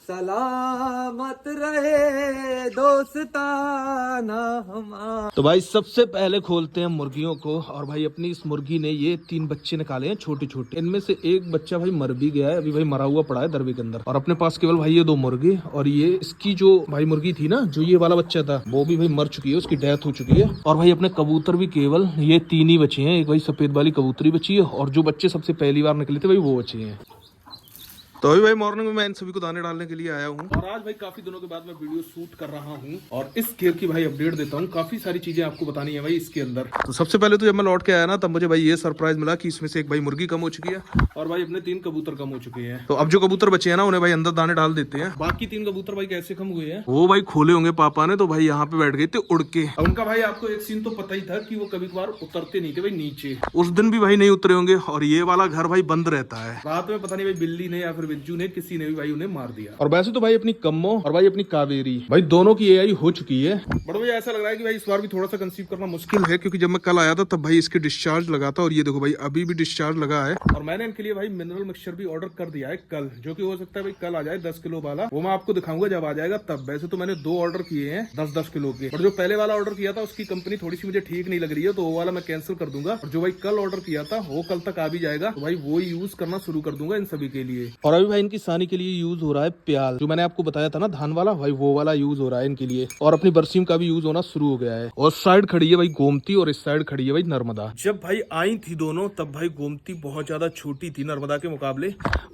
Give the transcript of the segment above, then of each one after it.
सलामत रहे दोस्ताना हमारा। तो भाई सबसे पहले खोलते हैं मुर्गियों को। और भाई अपनी इस मुर्गी ने ये 3 बच्चे निकाले हैं छोटे छोटे। इनमें से एक बच्चा भाई मर भी गया है, अभी भाई मरा हुआ पड़ा है दरवे के अंदर। और अपने पास केवल भाई ये 2 मुर्गी। और ये इसकी जो भाई मुर्गी थी ना, जो ये वाला बच्चा था, वो भी भाई मर चुकी है, उसकी डेथ हो चुकी है। और भाई अपने कबूतर भी केवल ये 3 ही बचे हैं। एक भाई सफेद वाली कबूतरी बची है, और जो बच्चे सबसे पहली बार निकले थे भाई वो बचे हैं। तो अभी भाई मॉर्निंग में मैं इन सभी को दाने डालने के लिए आया हूँ। और आज भाई काफी दिनों के बाद मैं वीडियो शूट कर रहा हूँ और इस घेर की भाई अपडेट देता हूँ। काफी सारी चीजें आपको बतानी है भाई इसके अंदर। तो सबसे पहले तो जब मैं लौट के आया ना, तब मुझे भाई ये सरप्राइज मिला कि इसमें से एक भाई मुर्गी कम हो चुकी है और भाई अपने 3 कबूतर कम हो चुके हैं। तो अब जो कबूतर बचे हैं ना, उन्हें भाई अंदर दाने डाल देते हैं। बाकी 3 कबूतर भाई कैसे कम हुए हैं, वो भाई खोले होंगे पापा ने, तो भाई यहाँ पे बैठ गए थे उड़ के। उनका भाई आपको एक सीन तो पता ही था कि वो कभी कभार उतरते नहीं थे भाई नीचे। उस दिन भी भाई नहीं उतरे होंगे। और ये वाला घर भाई बंद रहता है। रात में पता नहीं भाई बिल्ली ने या फिर बिज्जू ने, किसी ने भी भाई उन्हें मार दिया। और वैसे तो भाई अपनी कम्मो और भाई अपनी कावेरी भाई दोनों की एआई हो चुकी है। बट मुझे ऐसा लग रहा है कि भाई इस बार भी थोड़ा सा कंसीव करना मुश्किल है, क्योंकि जब मैं कल आया था तब भाई इसके डिस्चार्ज लगा था। और ये देखो भाई अभी भी डिस्चार्ज लगा है। और मैंने इनके लिए भाई मिनरल मिक्सचर भी ऑर्डर कर दिया है कल, जो कि हो सकता है भाई कल आ जाए 10 किलो वाला। वो मैं आपको दिखाऊंगा जब आ जाएगा तब। वैसे तो मैंने 2 ऑर्डर किए हैं 10-10 किलो के। और जो पहले वाला ऑर्डर किया था उसकी कंपनी थोड़ी सी मुझे ठीक नहीं लग रही है, तो वो वाला मैं कैंसिल कर दूंगा। और जो भाई कल ऑर्डर किया था वो कल तक आ भी जाएगा, तो भाई वो यूज करना शुरू कर दूंगा इन सभी के लिए। और अभी भाई इनकी सानी के लिए यूज हो रहा है प्याल, जो मैंने आपको बताया था ना धान वाला, भाई वो वाला यूज हो रहा है इनके लिए। और अपनी बरसीम का भी यूज होना शुरू हो गया है। और साइड खड़ी है भाई गोमती और इस साइड खड़ी है भाई नर्मदा। जब भाई आई थी दोनों तब भाई गोमती बहुत ज्यादा छोटी थी नर्मदा के मुकाबले।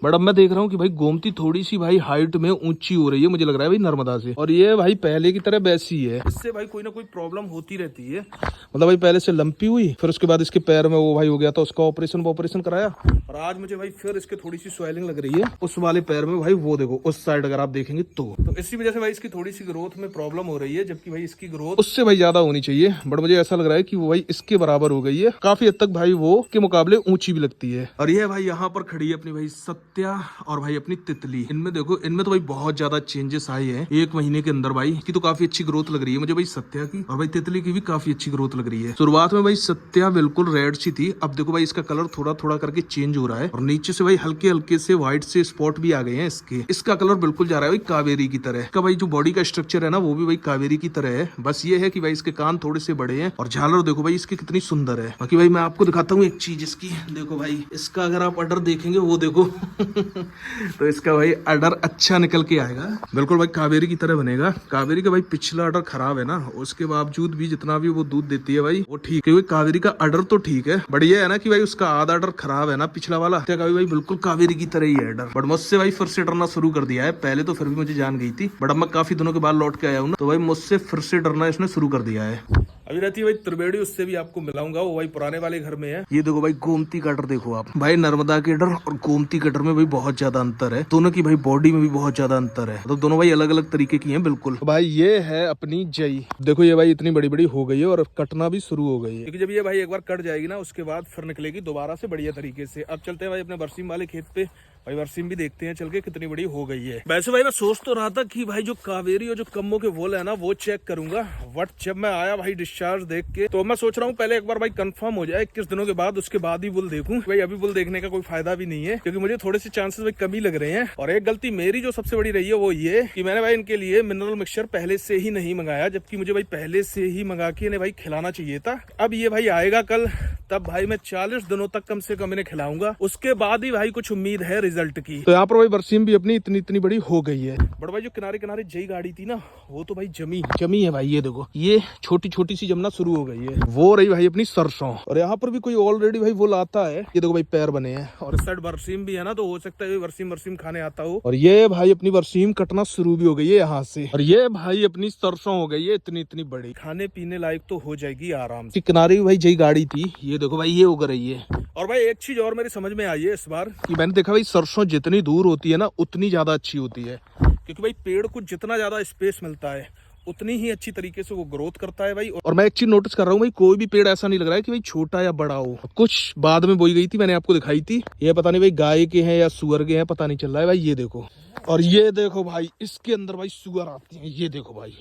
बट अब मैं देख रहा हूँ कि भाई गोमती थोड़ी सी भाई हाइट में ऊंची हो रही है, मुझे लग रहा है भाई नर्मदा से। और ये भाई पहले की तरह वैसी है। इससे भाई कोई ना कोई प्रॉब्लम होती रहती है। मतलब भाई पहले से लंपी हुई, फिर उसके बाद इसके पैर में वो भाई हो गया था, उसका ऑपरेशन कराया। और आज मुझे भाई फिर इसके थोड़ी सी स्वेलिंग लग रही है उस वाले पैर में भाई, वो देखो उस साइड अगर आप देखेंगे तो इसी वजह से भाई इसकी थोड़ी सी ग्रोथ में प्रॉब्लम हो रही है, जबकि भाई इसकी ग्रोथ उससे भाई ज्यादा होनी चाहिए। बट मुझे ऐसा लग रहा है कि वो भाई इसके बराबर हो गई है काफी हद तक भाई, वो के मुकाबले ऊंची भी लगती है। और ये भाई यहाँ पर खड़ी है अपनी भाई सत्या और भाई अपनी तितली। इनमें देखो, इनमें तो भाई बहुत ज्यादा चेंजेस आए हैं 1 महीने के अंदर भाई की। तो काफी अच्छी ग्रोथ लग रही है मुझे भाई सत्या की, और भाई तितली की भी काफी अच्छी ग्रोथ लग रही है। शुरुआत में भाई सत्या बिल्कुल रेड सी थी, अब देखो भाई इसका कलर थोड़ा थोड़ा करके चेंज हो रहा है। और नीचे से भाई हल्के हल्के से व्हाइट से स्पॉट भी आ गए हैं इसके। इसका कलर बिल्कुल जा रहा है भाई कावेरी की तरह। इसका भाई जो बॉडी का स्ट्रक्चर है ना, वो भी भाई कावेरी की तरह है। बस ये है कि भाई इसके कान थोड़े से बड़े हैं। और झालर देखो भाई इसकी कितनी सुंदर है। बाकी भाई मैं आपको दिखाता हूँ एक चीज इसकी। देखो भाई इसका अगर आप अडर देखेंगे, वो देखो तो इसका भाई अडर अच्छा निकल के आएगा, बिल्कुल भाई कावेरी की तरह बनेगा। कावेरी का भाई पिछला अडर खराब है ना, उसके बावजूद भी जितना भी वो दूध देती है भाई वो ठीक है। कावेरी का अडर तो ठीक है, बट ये है ना कि भाई उसका आधा अडर खराब है ना पिछला वाला। का भाई बिल्कुल कावेरी की तरह ही है अडर। बट मुझसे भाई फिर से डरना शुरू कर दिया है। पहले तो फिर भी मुझे जान गई थी, बट अब मैं काफी दिनों के बाद लौट के आया हूँ ना, तो भाई मुझसे फिर से डरना इसने शुरू कर दिया है। अभी रहती है भाई त्रिवेणी, उससे भी आपको मिलाऊंगा, वो भाई पुराने वाले घर में है। ये देखो भाई गोमती का डर देखो आप भाई, नर्मदा के डर और गोमती के डर में भाई बहुत ज्यादा अंतर है। दोनों की भाई बॉडी में भी बहुत ज्यादा अंतर है, तो दोनों भाई अलग अलग तरीके की हैं बिल्कुल। तो भाई ये है अपनी जई। देखो ये भाई इतनी बड़ी बड़ी हो गई है और कटना भी शुरू हो गई है, क्योंकि जब ये भाई एक बार कट जाएगी ना, उसके बाद फिर निकलेगी दोबारा से बढ़िया तरीके से। अब चलते हैं भाई अपने बरसीम वाले खेत पे, भाई बरसीम भी देखते हैं चल के कितनी बड़ी हो गई है। वैसे भाई मैं सोच तो रहा था कि भाई जो कावेरी और जो कम्मो के वोल है ना, वो चेक करूंगा। बट जब मैं आया भाई डिस्चार्ज देख के, तो मैं सोच रहा हूँ पहले एक बार भाई कंफर्म हो जाए 21 दिनों के बाद, उसके बाद ही बुल देखूं। भाई अभी बुल देखने का कोई फायदा भी नहीं है, क्योंकि मुझे थोड़े से चांसेस भाई कम ही लग रहे हैं। और एक गलती मेरी जो सबसे बड़ी रही है वो ये कि मैंने भाई इनके लिए मिनरल मिक्सचर पहले से ही नहीं मंगाया, जबकि मुझे भाई पहले से ही मंगा के इन्हें भाई खिलाना चाहिए था। अब ये भाई आएगा कल, तब भाई मैं 40 दिनों तक कम से कम इन्हें खिलाऊंगा, उसके बाद ही भाई कुछ उम्मीद है रिजल्ट की। तो यहाँ पर भाई बरसीम भी अपनी इतनी बड़ी हो गई है। बट भाई जो किनारे किनारे जई गाड़ी थी ना, वो तो भाई जमी है भाई। ये देखो ये छोटी छोटी सी जमना शुरू हो गई है, वो रही भाई अपनी सरसों। और यहाँ पर भी कोई ऑलरेडी भाई वो लाता है। ये देखो भाई पैर बने हैं, और इस साइड बरसीम भी है ना, तो हो सकता है बरसीम खाने आता हो। और ये भाई अपनी बरसीम कटना शुरू भी हो गई है यहाँ से। और ये भाई अपनी सरसों हो गई है इतनी बड़ी, खाने पीने लायक तो हो जाएगी आराम से। किनारे भी भाई जई गाड़ी थी, ये देखो भाई ये उग रही है। और भाई एक चीज और मेरी समझ में आई है इस बार, कि मैंने देखा भाई सरसों जितनी दूर होती है ना, उतनी ज्यादा अच्छी होती है। क्योंकि भाई पेड़ को जितना ज्यादा स्पेस मिलता है, उतनी ही अच्छी तरीके से वो ग्रोथ करता है भाई। और मैं एक चीज नोटिस कर रहा हूँ भाई, कोई भी पेड़ ऐसा नहीं लग रहा है कि भाई छोटा या बड़ा हो। कुछ बाद में बोई गई थी, मैंने आपको दिखाई थी। ये पता नहीं भाई गाय के हैं या सुअर के हैं, पता नहीं चल रहा है भाई। ये देखो, और ये देखो भाई इसके अंदर भाई सुअर आती है। ये देखो भाई,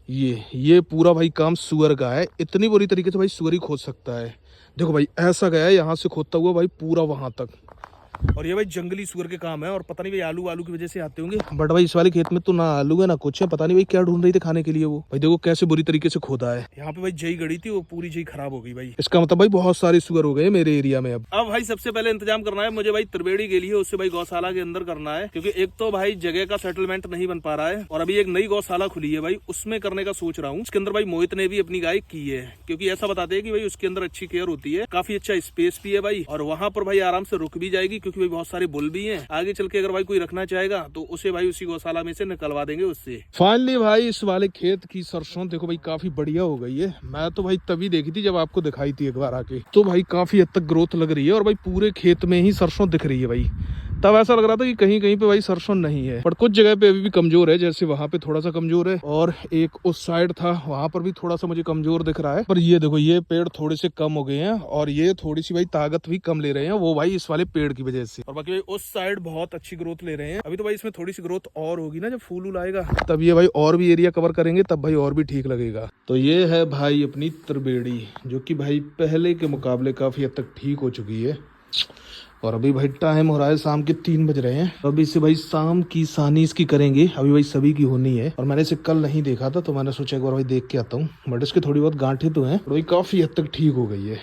ये पूरा भाई काम सुअर का है। इतनी बुरी तरीके से भाई सुअर ही खोद सकता है। देखो भाई ऐसा गया है यहाँ से खोदता हुआ भाई पूरा वहां तक। और ये भाई जंगली सुअर के काम है, और पता नहीं भाई आलू आलू की वजह से आते होंगे। बट भाई इस वाले खेत में तो ना आलू है ना कुछ है, पता नहीं भाई क्या ढूंढ रही थी खाने के लिए वो। भाई देखो कैसे बुरी तरीके से खोदा है। यहाँ पे भाई जई गड़ी थी, वो पूरी जई खराब हो गई भाई। इसका मतलब भाई बहुत सारे सुअर हो गए मेरे एरिया में। अब भाई सबसे पहले इंतजाम करना है मुझे भाई त्रिवेणी के लिए, उससे भाई गौशाला के अंदर करना है, क्योंकि एक तो भाई जगह का सेटलमेंट नहीं बन पा रहा है, और अभी एक नई गौशाला खुली है भाई, उसमें करने का सोच रहा हूँ। उसके अंदर भाई मोहित ने भी अपनी गाय की है, क्योंकि ऐसा बताते हैं कि भाई उसके अंदर अच्छी केयर होती है, काफी अच्छा स्पेस भी है भाई, और वहां पर भाई आराम से रुक भी जाएगी, क्योंकि भाई बहुत सारे बुल भी हैं। आगे चल के अगर भाई कोई रखना चाहेगा तो उसे भाई उसी गौशाला में से निकलवा देंगे उससे। फाइनली भाई इस वाले खेत की सरसों देखो भाई काफी बढ़िया हो गई है। मैं तो भाई तभी देखी थी जब आपको दिखाई थी एक बार आके, तो भाई काफी हद तक ग्रोथ लग रही है, और भाई पूरे खेत में ही सरसों दिख रही है भाई। तब ऐसा लग रहा था कि कहीं कहीं पे भाई सरसों नहीं है, बट कुछ जगह पे अभी भी कमजोर है, जैसे वहां पे थोड़ा सा कमजोर है, और एक उस साइड था वहां पर भी थोड़ा सा मुझे कमजोर दिख रहा है। पर ये देखो ये पेड़ थोड़े से कम हो गए हैं, और ये थोड़ी सी भाई ताकत भी कम ले रहे हैं, वो भाई इस वाले पेड़ की वजह से। और बाकी भाई उस साइड बहुत अच्छी ग्रोथ ले रहे हैं। अभी तो भाई इसमें थोड़ी सी ग्रोथ और होगी ना, जब फूल वूल आएगा तब ये भाई और भी एरिया कवर करेंगे, तब भाई और भी ठीक लगेगा। तो ये है भाई अपनी त्रिवेणी, जो कि भाई पहले के मुकाबले काफी हद तक ठीक हो चुकी है। और अभी भाई टाइम हो रहा है शाम के 3 बज रहे हैं। अभी से भाई शाम की सानी इसकी करेंगे, अभी भाई सभी की होनी है, और मैंने इसे कल नहीं देखा था, तो मैंने सोचा एक बार भाई देख के आता हूँ। बट इसकी थोड़ी बहुत गांठें तो हैं, और भाई काफी हद तक ठीक हो गई है।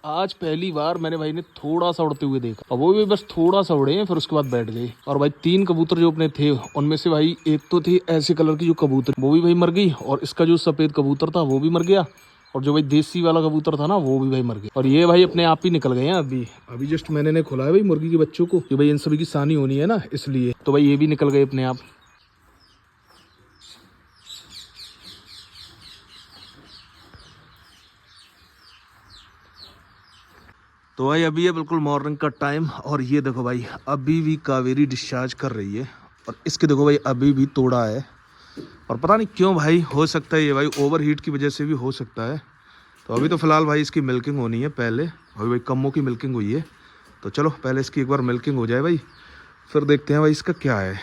आज पहली बार मैंने भाई ने थोड़ा सा उड़ते हुए देखा, और वो भी बस थोड़ा सा उड़े हैं, फिर उसके बाद बैठ गए। और भाई 3 कबूतर जो अपने थे, उनमें से भाई एक तो थी ऐसे कलर की जो कबूतर, वो भी भाई मर गई, और इसका जो सफेद कबूतर था वो भी मर गया, और जो भाई देसी वाला कबूतर था ना वो भी भाई मर गया। और ये भाई अपने आप ही निकल गए हैं। अभी जस्ट मैंने खुला है भाई मुर्गी के बच्चों को, कि भाई इन सभी की सानी होनी है ना, इसलिए तो भाई ये भी निकल गए अपने आप। तो भाई अभी है बिल्कुल मॉर्निंग का टाइम, और ये देखो भाई अभी भी कावेरी डिस्चार्ज कर रही है, और इसके देखो भाई अभी भी तोड़ा है, और पता नहीं क्यों भाई, हो सकता है ये भाई ओवर हीट की वजह से भी हो सकता है। तो अभी तो फिलहाल भाई इसकी मिल्किंग होनी है पहले, अभी भाई कम्मों की मिल्किंग हुई है, तो चलो पहले इसकी एक बार मिल्किंग हो जाए भाई, फिर देखते हैं भाई इसका क्या है।